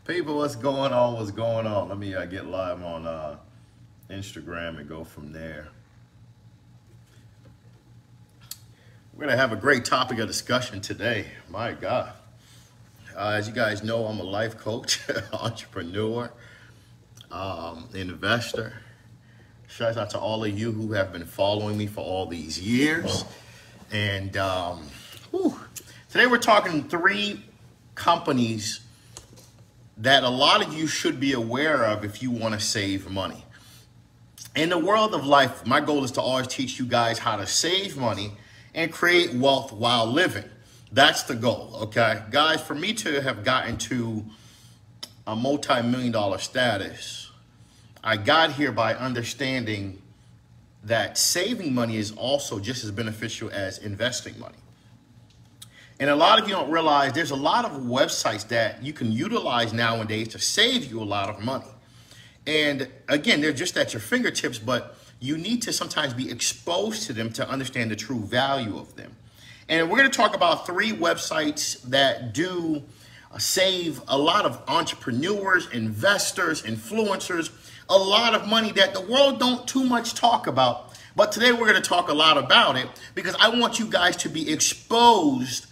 People, what's going on? What's going on? Let me get live on Instagram and go from there. We're going to have a great topic of discussion today. My God. As you guys know, I'm a life coach, entrepreneur, investor. Shout out to all of you who have been following me for all these years. And today we're talking 3 companies that a lot of you should be aware of if you want to save money. In the world of life, my goal is to always teach you guys how to save money and create wealth while living. That's the goal, okay? Guys, for me to have gotten to a multi-million-dollar status, I got here by understanding that saving money is also just as beneficial as investing money. And a lot of you don't realize there's a lot of websites that you can utilize nowadays to save you a lot of money. And again, they're just at your fingertips, but you need to sometimes be exposed to them to understand the true value of them. And we're going to talk about 3 websites that do save a lot of entrepreneurs, investors, influencers, a lot of money that the world don't too much talk about. But today we're going to talk a lot about it because I want you guys to be exposed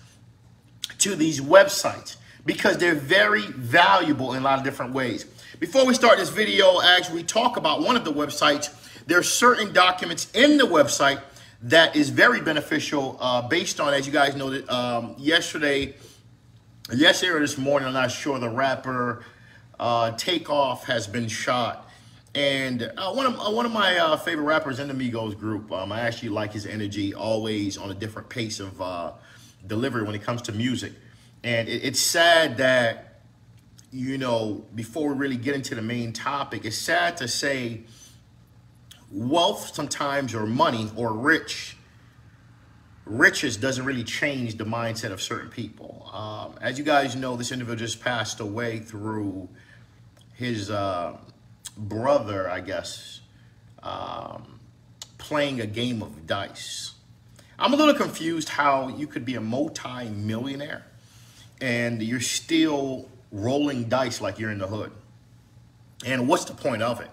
to these websites because they're very valuable in a lot of different ways. Before we start this video, as we talk about one of the websites, there are certain documents in the website that is very beneficial based on, as you guys know, that yesterday or this morning, I'm not sure, the rapper Takeoff has been shot. And one of my favorite rappers in the Migos group, I actually like his energy, always on a different pace of delivery when it comes to music. And it's sad that, you know, before we really get into the main topic, it's sad to say wealth sometimes, or money, or riches doesn't really change the mindset of certain people. As you guys know, this individual just passed away through his brother, I guess, playing a game of dice. I'm a little confused how you could be a multi-millionaire and you're still rolling dice like you're in the hood. And what's the point of it?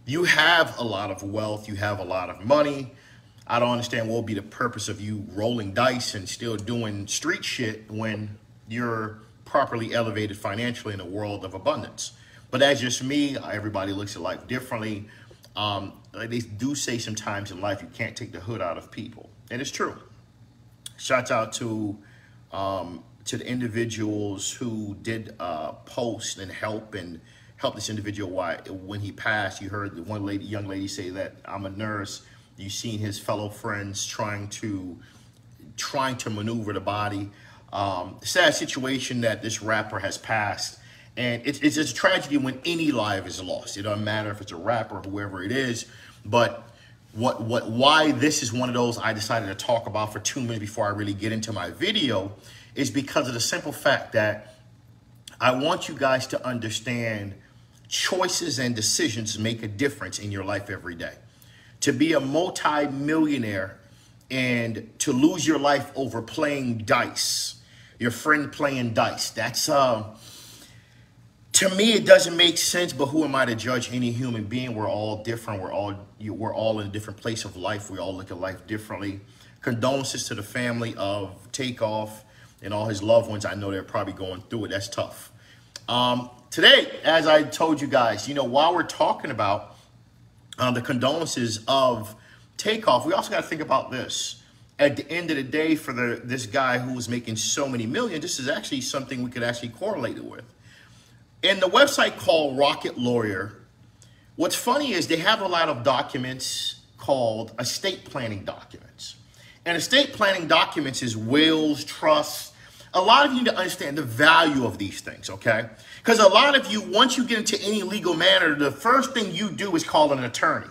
You have a lot of wealth. You have a lot of money. I don't understand what will be the purpose of you rolling dice and still doing street shit when you're properly elevated financially in a world of abundance. But that's just me. Everybody looks at life differently. They do say sometimes in life you can't take the hood out of people. And it's true. Shouts out to the individuals who did post and help this individual when he passed. You heard the young lady say that I'm a nurse. You've seen his fellow friends trying to maneuver the body. Sad situation that this rapper has passed. And it's just a tragedy when any life is lost. It doesn't matter if it's a rapper, whoever it is. But why this is one of those I decided to talk about for 2 minutes before I really get into my video is because of the simple fact that I want you guys to understand choices and decisions make a difference in your life every day. To be a multi-millionaire and to lose your life over playing dice, your friend playing dice, that's to me, it doesn't make sense, but who am I to judge any human being? We're all different. We're all in a different place of life. We all look at life differently. Condolences to the family of Takeoff and all his loved ones. I know they're probably going through it. That's tough. Today, as I told you guys, you know, while we're talking about the condolences of Takeoff, we also got to think about this. At the end of the day, for this guy who was making so many millions, this is actually something we could actually correlate it with. In the website called Rocket Lawyer, what's funny is they have a lot of documents called estate planning documents. And estate planning documents is wills, trusts. A lot of you need to understand the value of these things, okay? Because a lot of you, once you get into any legal matter, the first thing you do is call an attorney.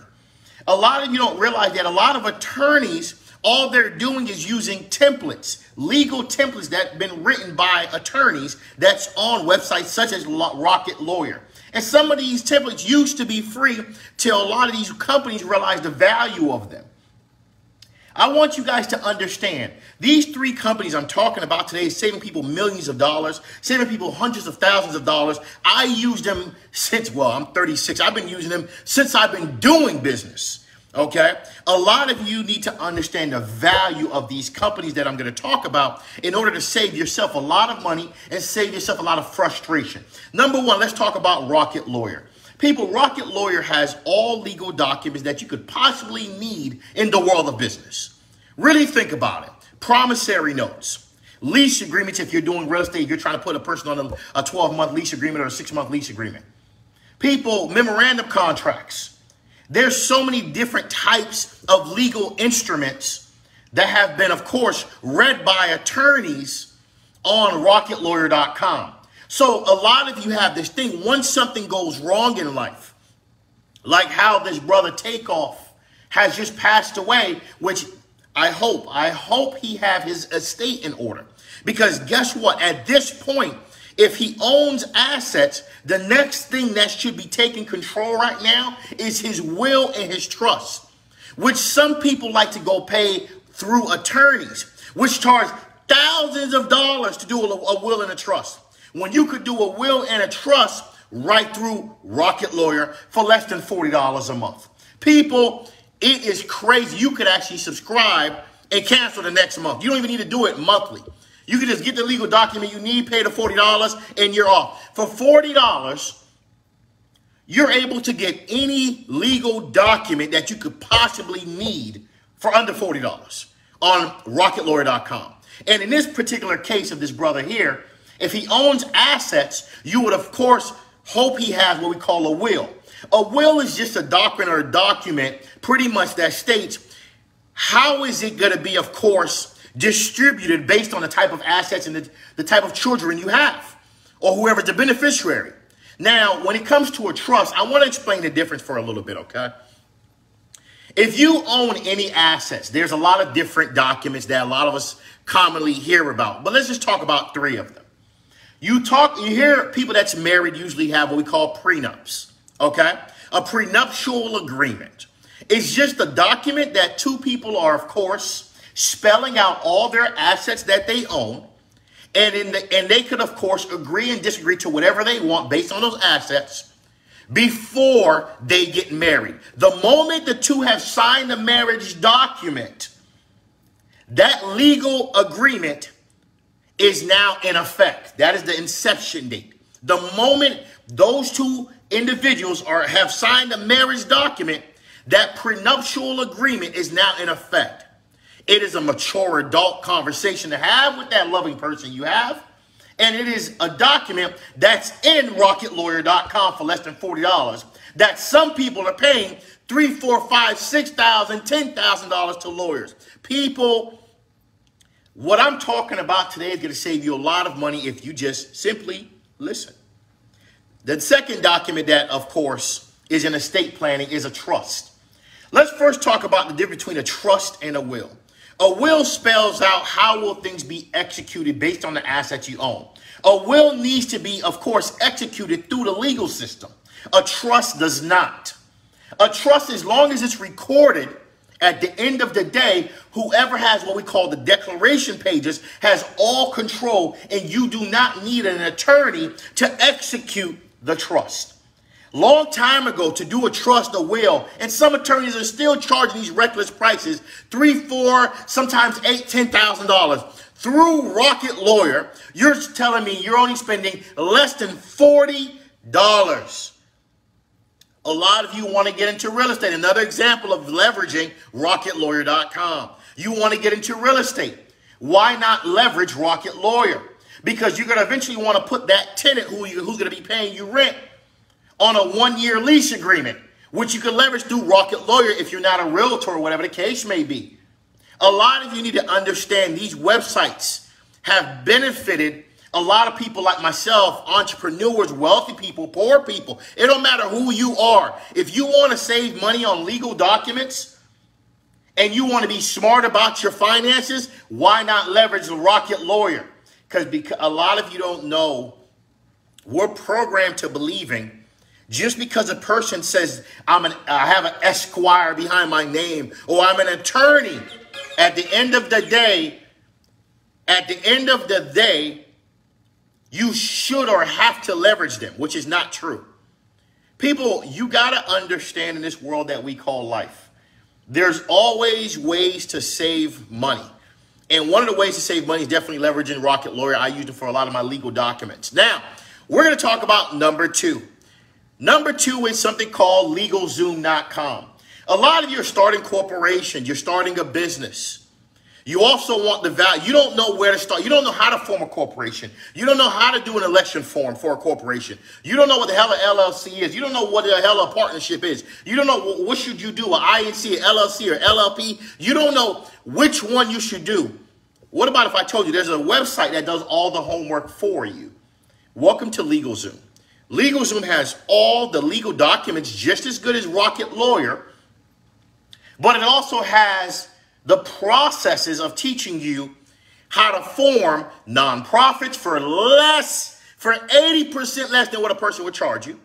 A lot of you don't realize that a lot of attorneys, all they're doing is using templates, legal templates that have been written by attorneys that's on websites such as Rocket Lawyer. And some of these templates used to be free till a lot of these companies realized the value of them. I want you guys to understand these three companies I'm talking about today, saving people millions of dollars, saving people hundreds of thousands of dollars. I use them since, well, I'm 36. I've been using them since I've been doing business. Okay. A lot of you need to understand the value of these companies that I'm going to talk about in order to save yourself a lot of money and save yourself a lot of frustration. Number one, let's talk about Rocket Lawyer. People, Rocket Lawyer has all legal documents that you could possibly need in the world of business. Really think about it. Promissory notes, lease agreements if you're doing real estate, if you're trying to put a person on a 12-month lease agreement or a 6-month lease agreement. People, memorandum contracts. There's so many different types of legal instruments that have been, of course, read by attorneys on rocketlawyer.com. So a lot of you have this thing, once something goes wrong in life, like how this brother Takeoff has just passed away, which I hope he have his estate in order. Because guess what? At this point, if he owns assets, the next thing that should be taking control right now is his will and his trust, which some people like to go pay through attorneys, which charge thousands of dollars to do a will and a trust, when you could do a will and a trust right through Rocket Lawyer for less than $40 a month. People, it is crazy. You could actually subscribe and cancel the next month. You don't even need to do it monthly. You can just get the legal document you need, pay the $40, and you're off. For $40, you're able to get any legal document that you could possibly need for under $40 on rocketlawyer.com. And in this particular case of this brother here, if he owns assets, you would, of course, hope he has what we call a will. A will is just a document or a document pretty much that states how is it going to be, of course, distributed based on the type of assets and the type of children you have or whoever's the beneficiary. Now, when it comes to a trust, I want to explain the difference for a little bit, okay? If you own any assets, there's a lot of different documents that a lot of us commonly hear about, but let's just talk about three of them. You hear people that's married usually have what we call prenups, okay? A prenuptial agreement. It's just a document that two people are, of course, spelling out all their assets that they own, and they could, of course, agree and disagree to whatever they want based on those assets before they get married. The moment the two have signed the marriage document, that legal agreement is now in effect. That is the inception date. The moment those two individuals have signed a marriage document, that prenuptial agreement is now in effect. It is a mature adult conversation to have with that loving person you have. And it is a document that's in rocketlawyer.com for less than $40 that some people are paying $3,000, $4,000, $5,000, $6,000, $10,000 to lawyers. People, what I'm talking about today is going to save you a lot of money if you just simply listen. The second document that, of course, is in estate planning is a trust. Let's first talk about the difference between a trust and a will. A will spells out how will things be executed based on the assets you own. A will needs to be, of course, executed through the legal system. A trust does not. A trust, as long as it's recorded, at the end of the day, whoever has what we call the declaration pages has all control, and you do not need an attorney to execute the trust. Long time ago, to do a trust, a will, and some attorneys are still charging these reckless prices, $3,000, $4,000, sometimes $8,000, $10,000. Through Rocket Lawyer, you're telling me you're only spending less than $40. A lot of you want to get into real estate. Another example of leveraging rocketlawyer.com. You want to get into real estate. Why not leverage Rocket Lawyer? Because you're going to eventually want to put that tenant who's going to be paying you rent on a 1-year lease agreement, which you can leverage through Rocket Lawyer if you're not a realtor or whatever the case may be. A lot of you need to understand these websites have benefited a lot of people like myself, entrepreneurs, wealthy people, poor people. It don't matter who you are. If you want to save money on legal documents and you want to be smart about your finances, why not leverage the Rocket Lawyer? Because a lot of you don't know, we're programmed to believing just because a person says I have an Esquire behind my name or I'm an attorney, At the end of the day, you should or have to leverage them, which is not true. People, you got to understand in this world that we call life, there's always ways to save money. And one of the ways to save money is definitely leveraging Rocket Lawyer. I use it for a lot of my legal documents. Now, we're going to talk about number two. Number two is something called LegalZoom.com. A lot of you are starting corporations. You're starting a business. You also want the value. You don't know where to start. You don't know how to form a corporation. You don't know how to do an election form for a corporation. You don't know what the hell an LLC is. You don't know what the hell a partnership is. You don't know what should you do, an INC, an LLC, or LLP. You don't know which one you should do. What about if I told you there's a website that does all the homework for you? Welcome to LegalZoom. LegalZoom has all the legal documents just as good as Rocket Lawyer, but it also has the processes of teaching you how to form nonprofits for 80% less than what a person would charge you.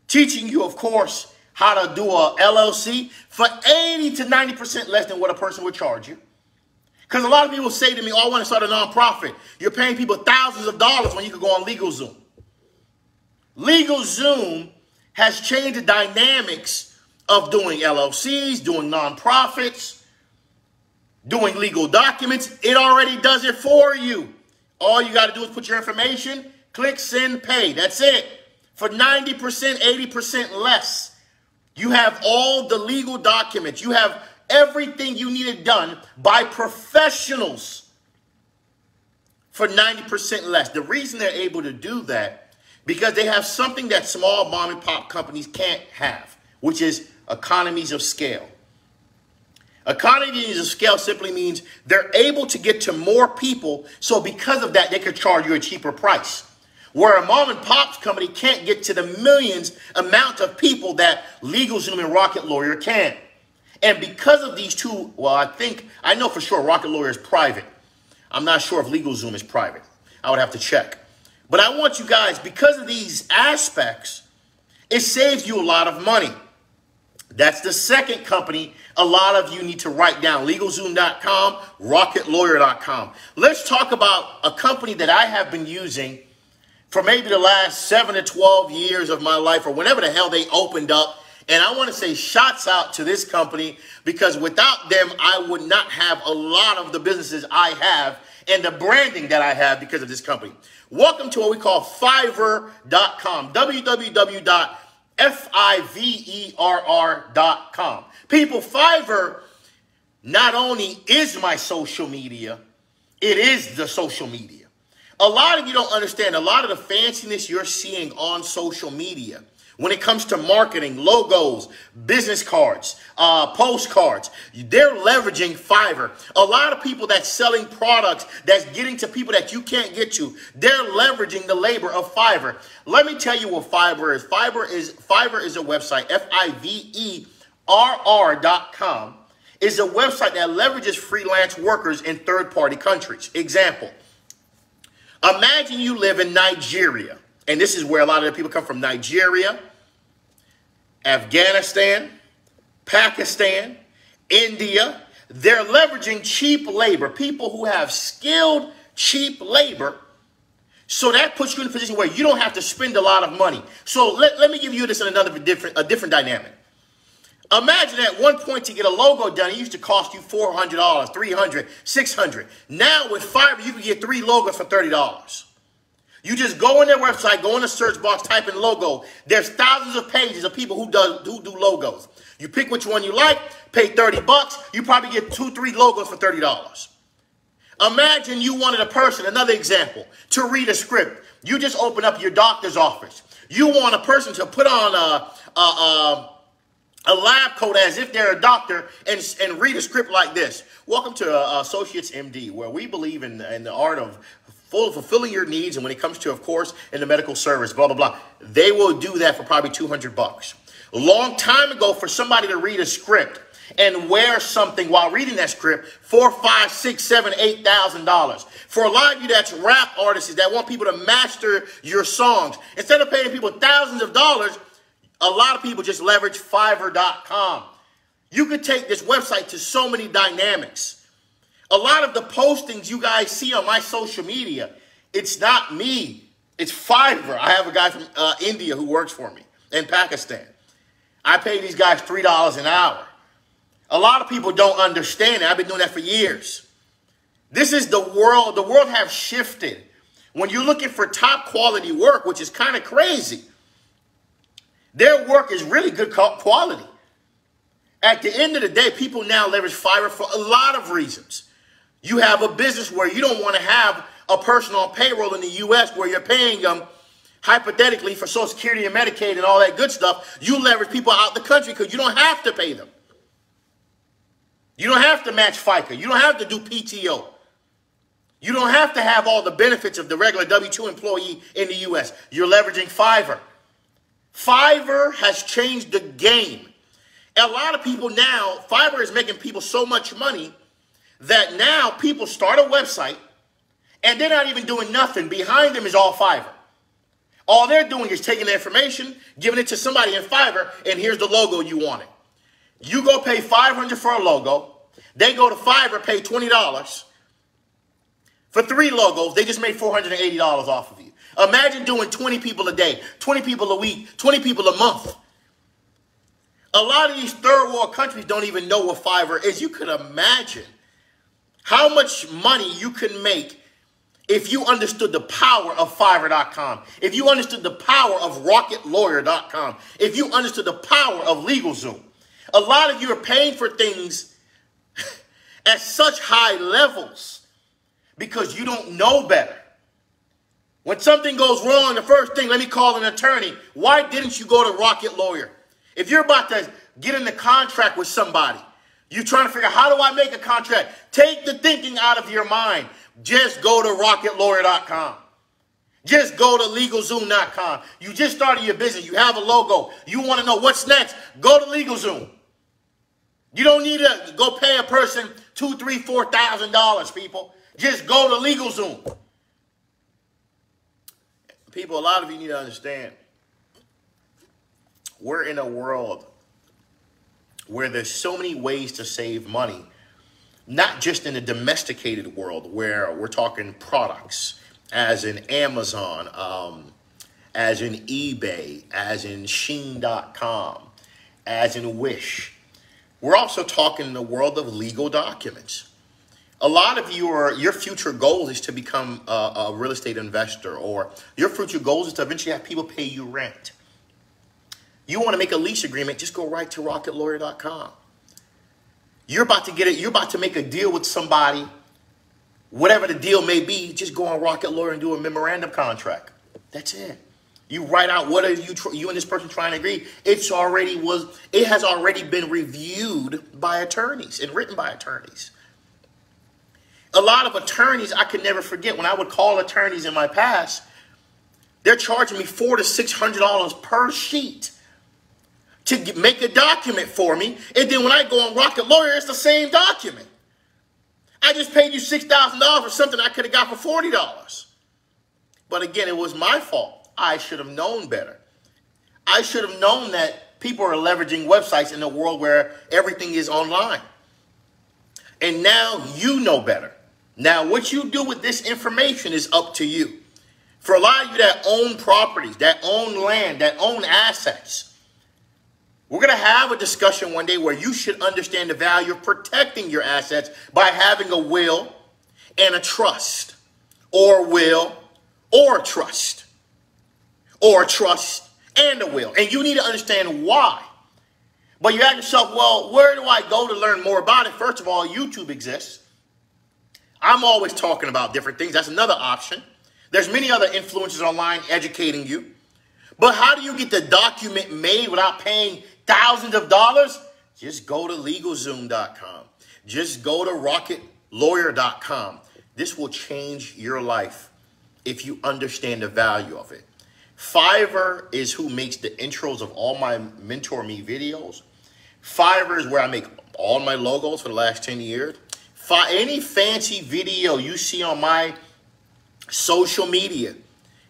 Teaching you, of course, how to do a LLC for 80 to 90% less than what a person would charge you. Because a lot of people say to me, oh, I want to start a nonprofit. You're paying people thousands of dollars when you could go on LegalZoom. LegalZoom has changed the dynamics of doing LLCs, doing nonprofits, doing legal documents. It already does it for you. All you got to do is put your information, click send, pay. That's it. For 90%, 80% less. You have all the legal documents. You have everything you needed done by professionals for 90% less. The reason they're able to do that, because they have something that small mom and pop companies can't have, which is economies of scale. Economies of scale simply means they're able to get to more people, so because of that, they could charge you a cheaper price. Where a mom and pop company can't get to the millions amount of people that LegalZoom and Rocket Lawyer can. And because of these two, well, I know for sure Rocket Lawyer is private. I'm not sure if LegalZoom is private. I would have to check. But I want you guys, because of these aspects, it saves you a lot of money. That's the second company a lot of you need to write down. LegalZoom.com, RocketLawyer.com. Let's talk about a company that I have been using for maybe the last 7 to 12 years of my life, or whenever the hell they opened up. And I want to say shots out to this company, because without them, I would not have a lot of the businesses I have and the branding that I have because of this company. Welcome to what we call Fiverr.com, www.fiverr.com. People, Fiverr not only is my social media, it is the social media. A lot of you don't understand a lot of the fanciness you're seeing on social media when it comes to marketing, logos, business cards, postcards. They're leveraging Fiverr. A lot of people that's selling products that's getting to people that you can't get to, they're leveraging the labor of Fiverr. Let me tell you what Fiverr is. Fiverr is a website, Fiverr.com, is a website that leverages freelance workers in third-party countries. Example, imagine you live in Nigeria, and this is where a lot of the people come from: Nigeria, Afghanistan, Pakistan, India. They're leveraging cheap labor, people who have skilled, cheap labor. So that puts you in a position where you don't have to spend a lot of money. So let me give you this in a different dynamic. Imagine at one point to get a logo done, it used to cost you $400, $300, $600. Now with Fiverr, you can get 3 logos for $30. You just go on their website, go in the search box, type in logo. There's thousands of pages of people who do logos. You pick which one you like, pay $30. You probably get 2-3 logos for $30. Imagine you wanted a person, another example, to read a script. You just open up your doctor's office. You want a person to put on a lab coat as if they're a doctor and read a script like this. Welcome to Associates MD, where we believe in the art of fulfilling your needs, and when it comes to, of course, in the medical service, blah, blah, blah. They will do that for probably $200. A long time ago, for somebody to read a script and wear something while reading that script, $4,000, $5,000, $6,000, $7,000, $8,000. For a lot of you that's rap artists that want people to master your songs, instead of paying people thousands of dollars, a lot of people just leverage Fiverr.com. You could take this website to so many dynamics. A lot of the postings you guys see on my social media, it's not me. It's Fiverr. I have a guy from India who works for me in Pakistan. I pay these guys $3 an hour. A lot of people don't understand it. I've been doing that for years. This is the world. The world has shifted. When you're looking for top quality work, which is kind of crazy, their work is really good quality. At the end of the day, people now leverage Fiverr for a lot of reasons. You have a business where you don't want to have a person on payroll in the U.S. where you're paying them hypothetically for Social Security and Medicaid and all that good stuff. You leverage people out the country because you don't have to pay them. You don't have to match FICA. You don't have to do PTO. You don't have to have all the benefits of the regular W-2 employee in the U.S. You're leveraging Fiverr. Fiverr has changed the game. A lot of people now, Fiverr is making people so much money that now people start a website and they're not even doing nothing. Behind them is all Fiverr. All they're doing is taking the information, giving it to somebody in Fiverr, and here's the logo you wanted. You go pay $500 for a logo. They go to Fiverr, pay $20. For 3 logos, they just made $480 off of you. Imagine doing 20 people a day, 20 people a week, 20 people a month. A lot of these third world countries don't even know what Fiverr is. You could imagine how much money you can make if you understood the power of Fiverr.com, if you understood the power of RocketLawyer.com, if you understood the power of LegalZoom. A lot of you are paying for things at such high levels because you don't know better. When something goes wrong, the first thing, let me call an attorney. Why didn't you go to Rocket Lawyer? If you're about to get in a contract with somebody, you're trying to figure out, how do I make a contract? Take the thinking out of your mind. Just go to RocketLawyer.com. Just go to LegalZoom.com. You just started your business. You have a logo. You want to know what's next? Go to LegalZoom. You don't need to go pay a person $2,000, $3,000, $4,000, people. Just go to LegalZoom. People, a lot of you need to understand, we're in a world where there's so many ways to save money, not just in the domesticated world where we're talking products, as in Amazon, as in eBay, as in Shein.com, as in Wish. We're also talking in the world of legal documents. A lot of your future goal is to become a real estate investor, or your future goal is to eventually have people pay you rent. You want to make a lease agreement, just go right to RocketLawyer.com. You're about to get it. You're about to make a deal with somebody, whatever the deal may be. Just go on Rocket Lawyer and do a memorandum contract. That's it. You write out what are you and this person trying to agree. It has already been reviewed by attorneys and written by attorneys. A lot of attorneys, I could never forget when I would call attorneys in my past, they're charging me $400 to $600 per sheet to make a document for me. And then when I go on Rocket Lawyer, it's the same document. I just paid you $6,000 for something I could have got for $40. But again, it was my fault. I should have known better. I should have known that people are leveraging websites in a world where everything is online. And now you know better. Now, what you do with this information is up to you. For a lot of you that own properties, that own land, that own assets, we're going to have a discussion one day where you should understand the value of protecting your assets by having a will and a trust, or will or trust, or trust and a will. And you need to understand why. But you ask yourself, well, where do I go to learn more about it? First of all, YouTube exists. I'm always talking about different things. That's another option. There's many other influencers online educating you. But how do you get the document made without paying thousands of dollars? Just go to LegalZoom.com. Just go to RocketLawyer.com. This will change your life if you understand the value of it. Fiverr is who makes the intros of all my Mentor Me videos. Fiverr is where I make all my logos for the last 10 years. Any fancy video you see on my social media,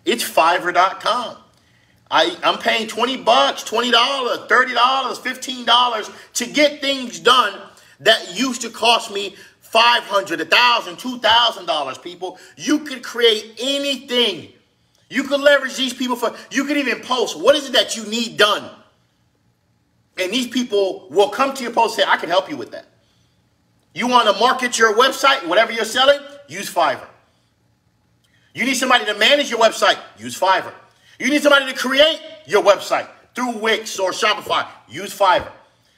it's Fiverr.com. I'm paying $20, $20, $30, $15 to get things done that used to cost me $500, $1,000, $2,000, people. You could create anything. You could leverage these people for, you could even post, what is it that you need done? And these people will come to your post and say, I can help you with that. You want to market your website, whatever you're selling, use Fiverr. You need somebody to manage your website, use Fiverr. You need somebody to create your website through Wix or Shopify, use Fiverr.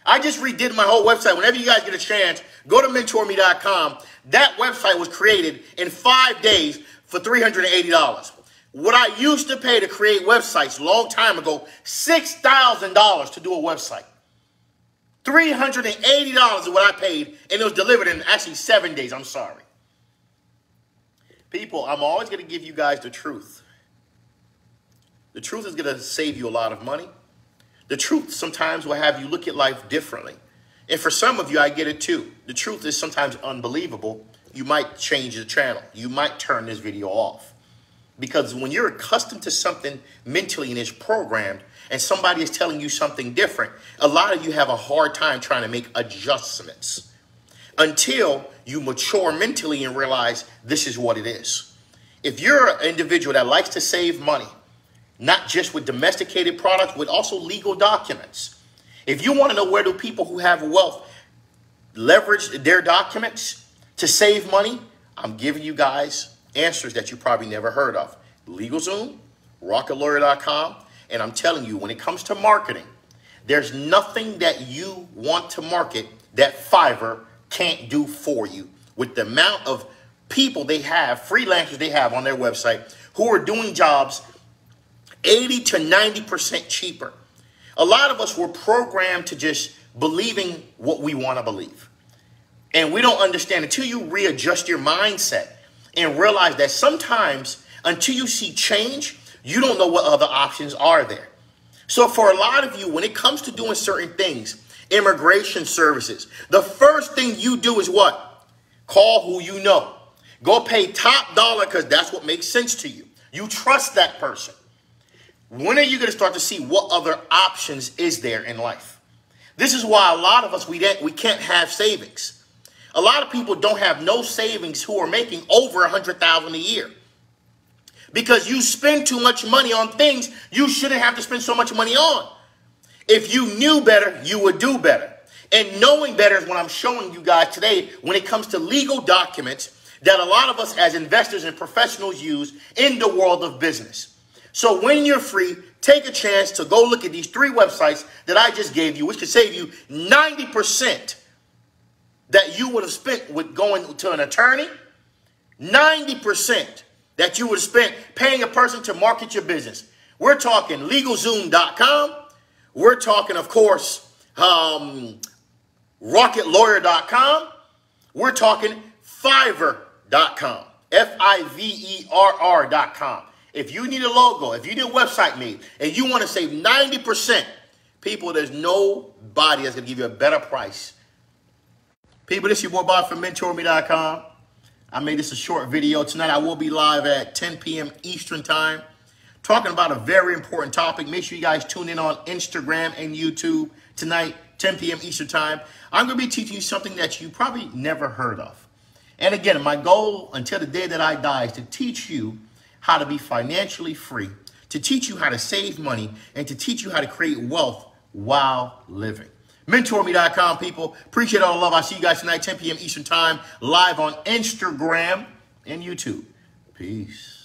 I just redid my whole website. Whenever you guys get a chance, go to mentorme.com. That website was created in 5 days for $380. What I used to pay to create websites a long time ago, $6,000 to do a website. $380 is what I paid, and it was delivered in actually 7 days. I'm sorry. People, I'm always going to give you guys the truth. The truth is going to save you a lot of money. The truth sometimes will have you look at life differently. And for some of you, I get it too. The truth is sometimes unbelievable. You might change the channel. You might turn this video off. Because when you're accustomed to something mentally and it's programmed, and somebody is telling you something different, a lot of you have a hard time trying to make adjustments until you mature mentally and realize this is what it is. If you're an individual that likes to save money, not just with domesticated products, but also legal documents. If you want to know where do people who have wealth leverage their documents to save money, I'm giving you guys answers that you probably never heard of. LegalZoom, RocketLawyer.com, and I'm telling you, when it comes to marketing, there's nothing that you want to market that Fiverr can't do for you. With the amount of people they have, freelancers they have on their website, who are doing jobs 80 to 90% cheaper. A lot of us were programmed to just believing what we want to believe. And we don't understand until you readjust your mindset and realize that sometimes until you see change, you don't know what other options are there. So for a lot of you, when it comes to doing certain things, immigration services, the first thing you do is what? Call who you know. Go pay top dollar because that's what makes sense to you. You trust that person. When are you going to start to see what other options is there in life? This is why a lot of us, we can't have savings. A lot of people don't have no savings who are making over $100,000 a year. Because you spend too much money on things you shouldn't have to spend so much money on. If you knew better, you would do better. And knowing better is what I'm showing you guys today when it comes to legal documents that a lot of us as investors and professionals use in the world of business. So when you're free, take a chance to go look at these 3 websites that I just gave you, which could save you 90% that you would have spent with going to an attorney, 90% that you would have spent paying a person to market your business. We're talking LegalZoom.com. We're talking, of course, RocketLawyer.com. We're talking Fiverr.com, Fiverr.com. If you need a logo, if you need a website made, and you want to save 90%, people, there's nobody that's going to give you a better price. People, this is your boy Bob from MentorMe.com. I made this a short video. Tonight I will be live at 10 p.m. Eastern Time talking about a very important topic. Make sure you guys tune in on Instagram and YouTube tonight, 10 p.m. Eastern Time. I'm going to be teaching you something that you probably never heard of. And again, my goal until the day that I die is to teach you how to be financially free, to teach you how to save money, and to teach you how to create wealth while living. MentorMe.com, people. Appreciate all the love. I'll see you guys tonight, 10 p.m. Eastern Time, live on Instagram and YouTube. Peace.